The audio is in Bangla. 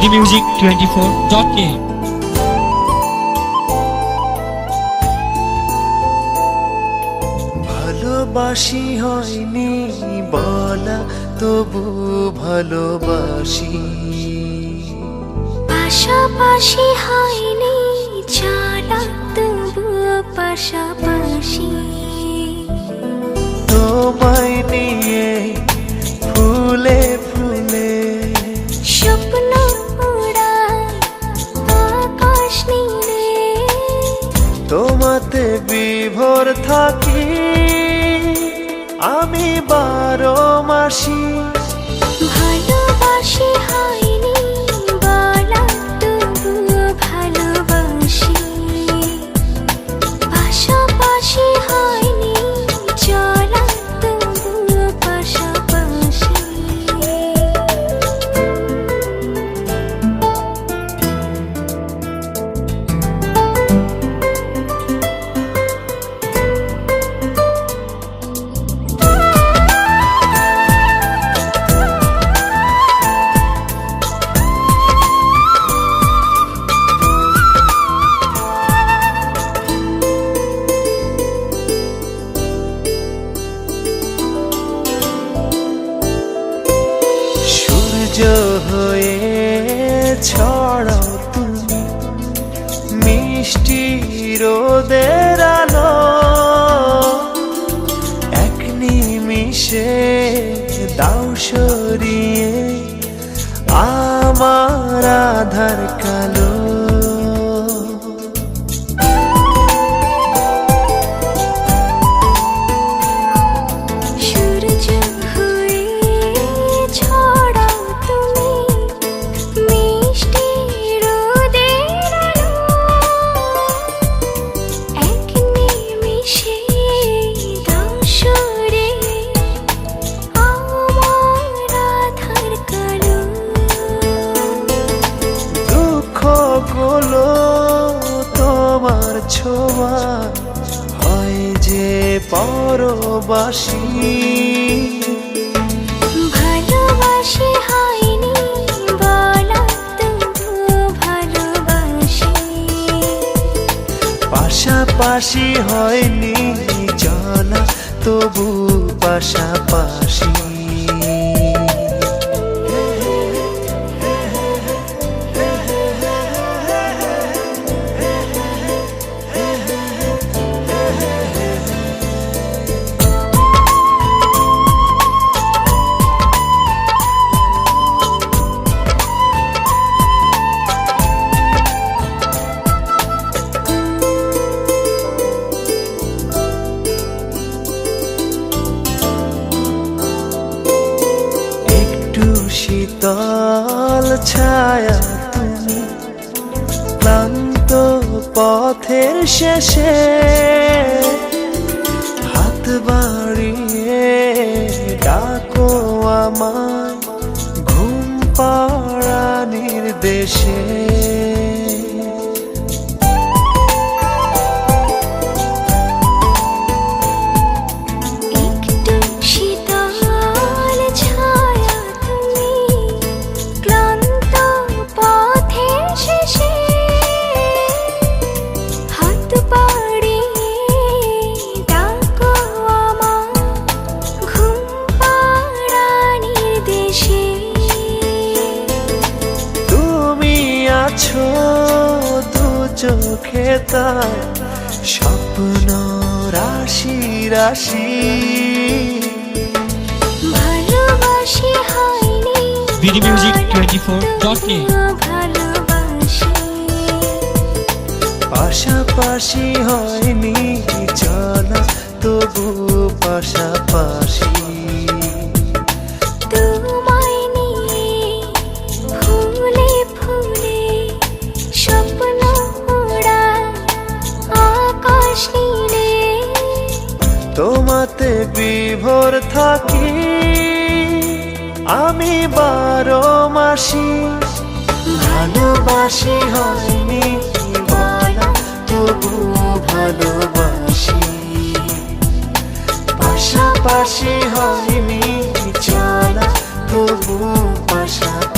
bdmusic24.in ভালোবাসি হয়নি বলা, তবু ভালোবাসি। পাশাপাশি হয়নি চলা, তবু পাশাপাশি। তোমায় নিয়ে ফুলে ফুলে স্বপ্ন উড়ায় আকাশ নীলে, তোমাতে বিভোর থাকি আমি 12 মাসি। ভালোবাসি হয়নি বলা, তবু ভালোবাসি। পাশাপাশি হয়নি চলা, তবু পাশাপাশি। সূর্য হয়ে ছড়াও তুমি মিষ্টি রোদের আলো, এক নিমিষে দাও সরিয়ে আমার আধার কালো। সূর্য হয়ে ছড়াও তুমি মিষ্টি রোদের আলো, এক নিমিষে দাও সরিয়ে আমার আধার কালো। দুঃখগুলো তোমার ছোঁয়া হয় যে পরবাসী। ভালোবাসি হয়নি বলা, তবু ভালোবাসি। পাশাপাশি হয়নি চলা, তবু পাশাপাশি। একটু শীতল ছায়া তুমি ক্লান্ত পথের শেষে, হাত বাড়িয়ে ডাকো আমায় ঘুম পাড়ানির দেশে। একটু শীতল ছায়া তুমি ক্লান্ত পথের শেষে, হাত বাড়িয়ে ডাকো আমায় ঘুম পাড়ানির দেশে। তুমি আছো দু চোখে তার স্বপ্ন রাশি রাশি। ভালোবাসি হয়নি bdmusic24.in ভালোবাসি। পাশাপাশি হয়নি চলা, তবু পাশাপাশি। তোমায় নিয়ে ফুলে ফুলে স্বপ্ন উড়ায় আকাশ নীলে, তোমাতে বিভোর থাকি আমি 12 মাসি। ভালোবাসি হয়নি বলা, তবু ভালোবাসি। পাশাপাশি হয়নি চলা, তবু পাশাপাশি।